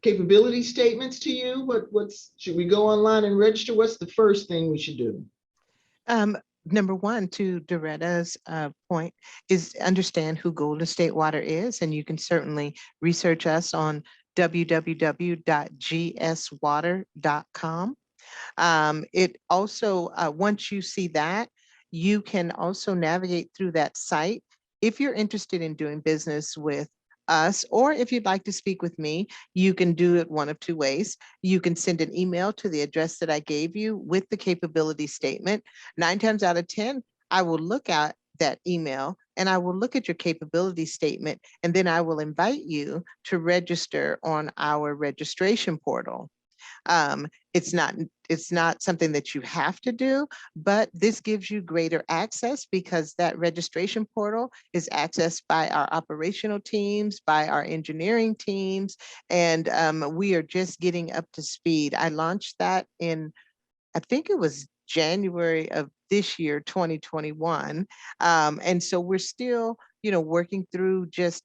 [SPEAKER 1] capability statements to you? Should we go online and register? What's the first thing we should do?
[SPEAKER 3] Number one, to Doretta's point, is understand who Golden State Water is, and you can certainly research us on www.gswater.com. It also, once you see that, you can also navigate through that site. If you're interested in doing business with us, or if you'd like to speak with me, you can do it one of 2 ways. You can send an email to the address that I gave you with the capability statement. 9 times out of 10, I will look at that email and I will look at your capability statement, and then I will invite you to register on our registration portal. It's not something that you have to do, but this gives you greater access because that registration portal is accessed by our operational teams, by our engineering teams, and we are just getting up to speed. I launched that in, I think it was January of this year, 2021. And so we're still, working through just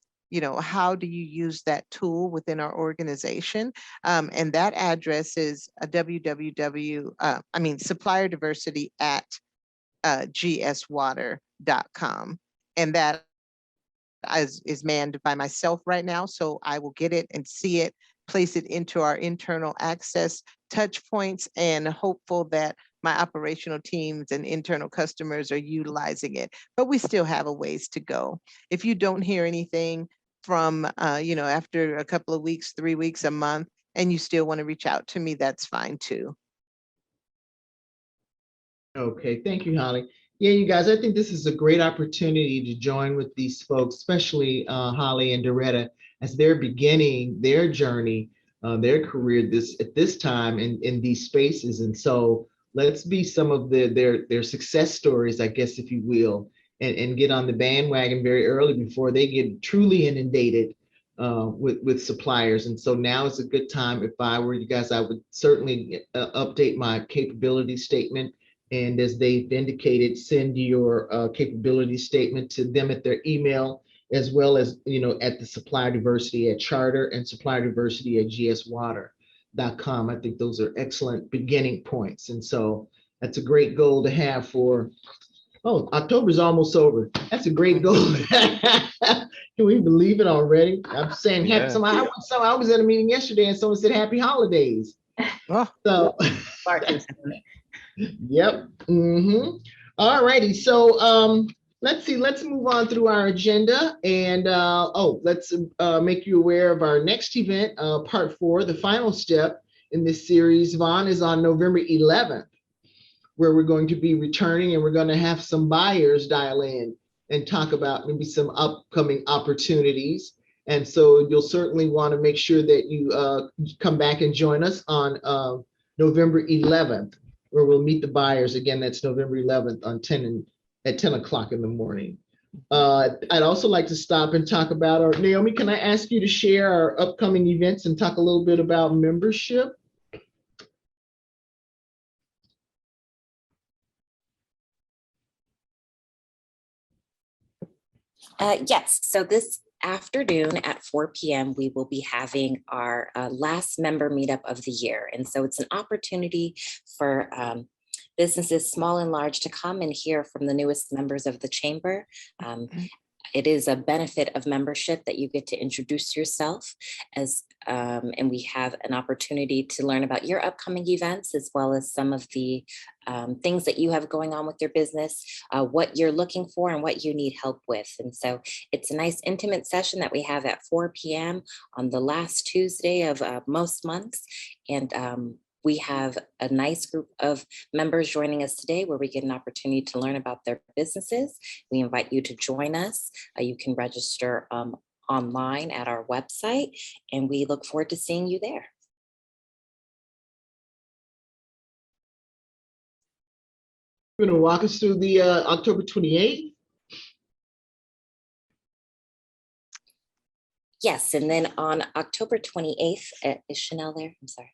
[SPEAKER 3] how do you use that tool within our organization? And that address is supplier diversity at gswater.com. And that is manned by myself right now. So I will get it and see it, place it into our internal access touch points and hopeful that my operational teams and internal customers are utilizing it, but we still have a ways to go. If you don't hear anything from, after a couple of weeks, 3 weeks, a month, and you still want to reach out to me, that's fine too.
[SPEAKER 1] Okay, thank you, Holly. Yeah, you guys, I think this is a great opportunity to join with these folks, especially Holly and Doretta, as they're beginning their journey, their career at this time in these spaces. And so let's be some of their success stories, I guess, if you will, and get on the bandwagon very early before they get truly inundated with suppliers. And so now is a good time. If I were you guys, I would certainly update my capability statement. And as they've indicated, send your capability statement to them at their email, as well as, at the Supplier Diversity at Charter and Supplier Diversity at gswater.com. I think those are excellent beginning points. And so that's a great goal to have for, October's almost over. That's a great goal. Can we believe it already? I'm saying,
[SPEAKER 2] Yeah.
[SPEAKER 1] I was at a meeting yesterday and someone said happy holidays.
[SPEAKER 3] Oh.
[SPEAKER 1] So. Yep. Mm-hmm. All righty. So let's see. Let's move on through our agenda. And let's make you aware of our next event, part 4, the final step in this series. Vaughn is on November 11th, where we're going to be returning, and we're going to have some buyers dial in and talk about maybe some upcoming opportunities. And so you'll certainly want to make sure that you come back and join us on November 11th. Where we'll meet the buyers. Again, that's November 11th at 10 o'clock in the morning. I'd also like to stop and talk about Naomi, can I ask you to share our upcoming events and talk a little bit about membership?
[SPEAKER 5] Yes, so this afternoon at 4 p.m., we will be having our last member meetup of the year. And so it's an opportunity for businesses small and large to come and hear from the newest members of the chamber. It is a benefit of membership that you get to introduce yourself and we have an opportunity to learn about your upcoming events, as well as some of the things that you have going on with your business, what you're looking for and what you need help with. And so it's a nice intimate session that we have at 4 p.m. on the last Tuesday of most months. And we have a nice group of members joining us today where we get an opportunity to learn about their businesses. We invite you to join us. You can register online at our website, and we look forward to seeing you there.
[SPEAKER 1] You're going to walk us through the October 28th?
[SPEAKER 5] Yes, and then on October 28th, is Chanel there? I'm sorry.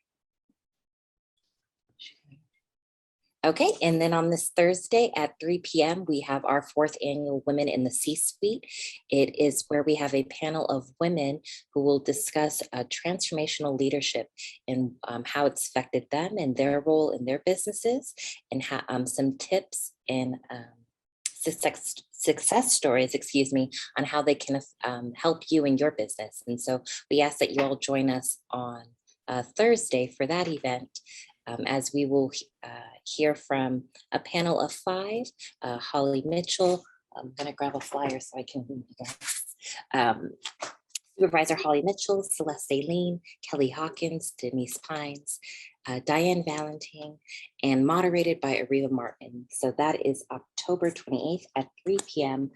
[SPEAKER 5] Okay, and then on this Thursday at 3 p.m., we have our 4th annual Women in the C-Suite. It is where we have a panel of women who will discuss transformational leadership and how it's affected them and their role in their businesses, and some tips and success stories, on how they can help you in your business. And so we ask that you all join us on Thursday for that event. As we will hear from a panel of 5, Holly Mitchell. I'm going to grab a flyer so I can read you guys. Supervisor Holly Mitchell, Celeste Aileen, Kelly Hawkins, Denise Pines, Diane Valentine, and moderated by Ariva Martin. So that is October 28th at 3 p.m.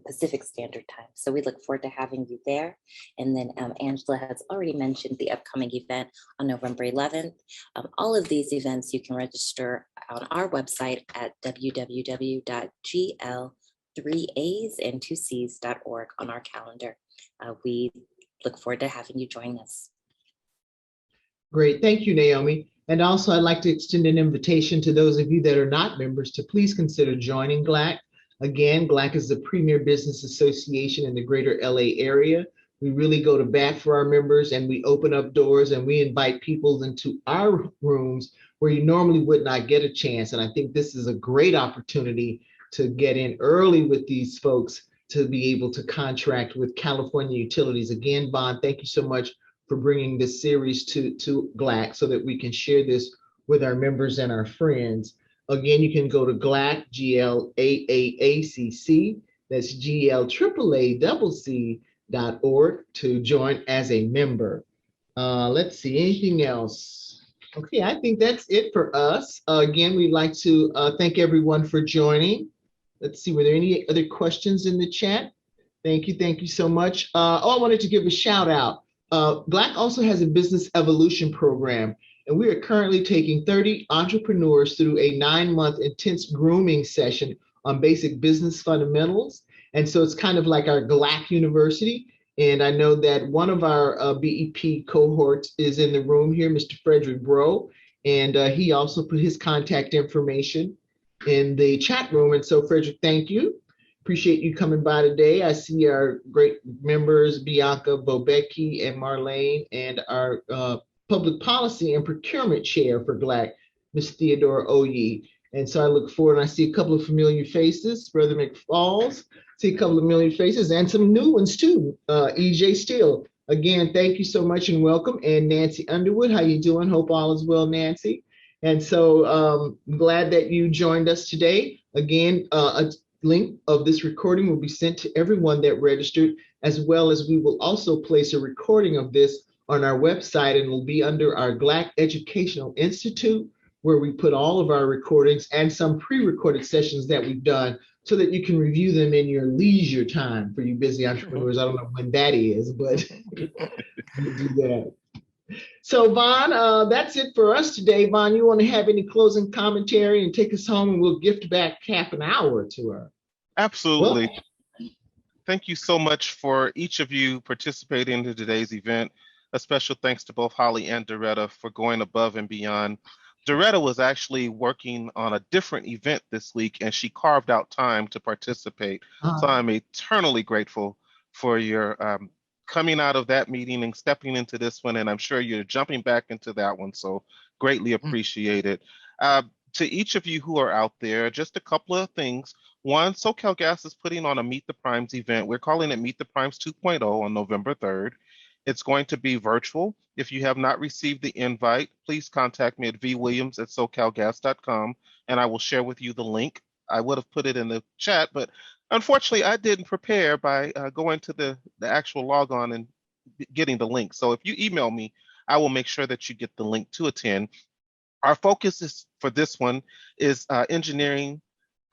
[SPEAKER 5] Pacific Standard Time. So we look forward to having you there. And then Angela has already mentioned the upcoming event on November 11th. All of these events you can register on our website at www.gl3asand2cs.org on our calendar. We look forward to having you join us.
[SPEAKER 1] Great, thank you, Naomi. And also I'd like to extend an invitation to those of you that are not members to please consider joining GLAC. Again, GLAC is the premier business association in the greater LA area. We really go to bat for our members, and we open up doors and we invite people into our rooms where you normally would not get a chance. And I think this is a great opportunity to get in early with these folks to be able to contract with California utilities. Again, Vaughn, thank you so much for bringing this series to GLAC so that we can share this with our members and our friends. Again, you can go to GLAC, GLAAACC, that's GLAACC.org to join as a member. Let's see, anything else? Okay, I think that's it for us. Again, we'd like to thank everyone for joining. Let's see, were there any other questions in the chat? Thank you so much. I wanted to give a shout out. GLAC also has a business evolution program, and we are currently taking 30 entrepreneurs through a 9-month intense grooming session on basic business fundamentals. And so it's kind of like our GLAC University. And I know that one of our BEP cohorts is in the room here, Mr. Frederick Bro, and he also put his contact information in the chat room. And so, Frederick, thank you. Appreciate you coming by today. I see our great members, Bianca Bobecki and Marlene, and our Public Policy and Procurement Chair for GLAC, Ms. Theodora Oye. And so I look forward, and I see a couple of familiar faces, Brother McFalls, see a couple of familiar faces, and some new ones too, EJ Steele. Again, thank you so much and welcome. And Nancy Underwood, how you doing? Hope all is well, Nancy. And so I'm glad that you joined us today. Again, a link of this recording will be sent to everyone that registered, as well as we will also place a recording of this on our website, and will be under our GLAC Educational Institute, where we put all of our recordings and some pre-recorded sessions that we've done so that you can review them in your leisure time for you busy entrepreneurs. I don't know when that is, but we'll do that. So Vaughn, that's it for us today. Vaughn, you want to have any closing commentary and take us home, and we'll gift back half an hour to her.
[SPEAKER 2] Absolutely. Well, thank you so much for each of you participating in today's event. A special thanks to both Holly and Doretta for going above and beyond. Doretta was actually working on a different event this week, and she carved out time to participate. So I'm eternally grateful for your coming out of that meeting and stepping into this one, and I'm sure you're jumping back into that one, so greatly appreciate it. To each of you who are out there, just a couple of things. One, SoCalGas is putting on a Meet the Primes event. We're calling it Meet the Primes 2.0 on November 3rd. It's going to be virtual. If you have not received the invite, please contact me at vwilliams@socalgas.com, and I will share with you the link. I would have put it in the chat, but unfortunately, I didn't prepare by going to the actual logon and getting the link. So if you email me, I will make sure that you get the link to attend. Our focus is for this one is engineering,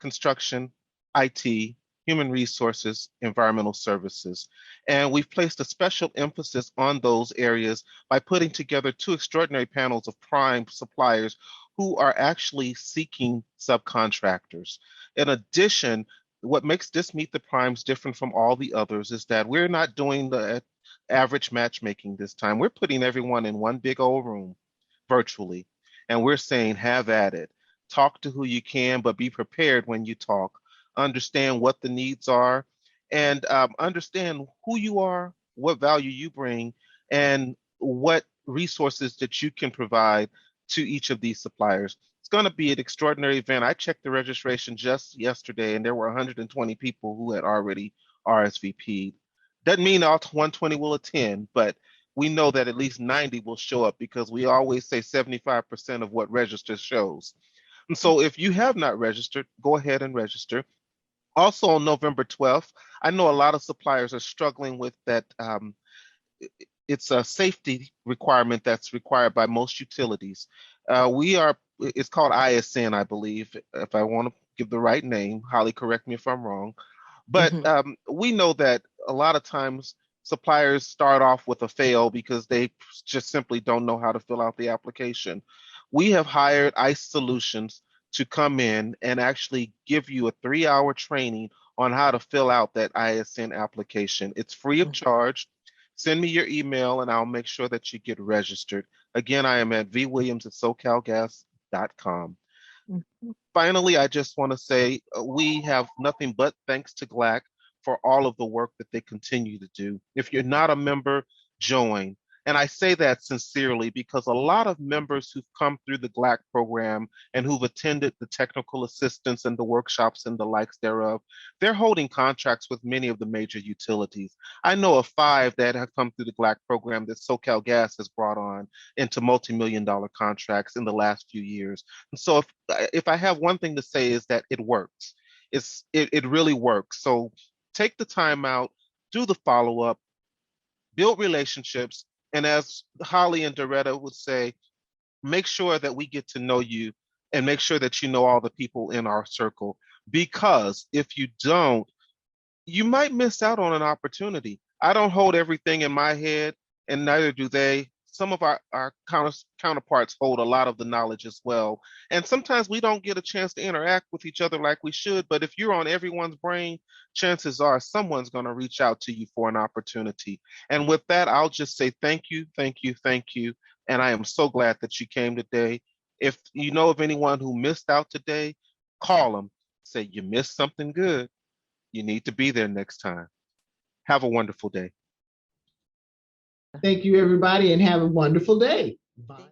[SPEAKER 2] construction, IT, human resources, environmental services. And we've placed a special emphasis on those areas by putting together 2 extraordinary panels of prime suppliers who are actually seeking subcontractors. In addition, what makes this Meet the Primes different from all the others is that we're not doing the average matchmaking this time. We're putting everyone in one big old room virtually, and we're saying, have at it. Talk to who you can, but be prepared when you talk. Understand what the needs are, and understand who you are, what value you bring, and what resources that you can provide to each of these suppliers. It's going to be an extraordinary event. I checked the registration just yesterday, and there were 120 people who had already RSVP'd. Doesn't mean all 120 will attend, but we know that at least 90 will show up, because we always say 75% of what registers shows. And so if you have not registered, go ahead and register. Also on November 12th, I know a lot of suppliers are struggling with that. It's a safety requirement that's required by most utilities. It's called ISN, I believe, if I want to give the right name. Holly, correct me if I'm wrong. But we know that a lot of times suppliers start off with a fail because they just simply don't know how to fill out the application. We have hired ICE Solutions to come in and actually give you a 3-hour training on how to fill out that ISN application. It's free of charge. Send me your email and I'll make sure that you get registered. Again, I am at vwilliams@socalgas.com. Finally, I just want to say we have nothing but thanks to GLAC for all of the work that they continue to do. If you're not a member, join. And I say that sincerely because a lot of members who've come through the GLAC program and who've attended the technical assistance and the workshops and the likes thereof, they're holding contracts with many of the major utilities. I know of 5 that have come through the GLAC program that SoCalGas has brought on into multi-million-dollar contracts in the last few years. And so if I have one thing to say is that it works. It really works. So take the time out, do the follow-up, build relationships, and as Holly and Doretta would say, make sure that we get to know you and make sure that you know all the people in our circle. Because if you don't, you might miss out on an opportunity. I don't hold everything in my head, and neither do they. Some of our counterparts hold a lot of the knowledge as well. And sometimes we don't get a chance to interact with each other like we should. But if you're on everyone's brain, chances are someone's going to reach out to you for an opportunity. And with that, I'll just say thank you, thank you, thank you. And I am so glad that you came today. If you know of anyone who missed out today, call them. Say you missed something good. You need to be there next time. Have a wonderful day.
[SPEAKER 1] Thank you, everybody, and have a wonderful day. Bye.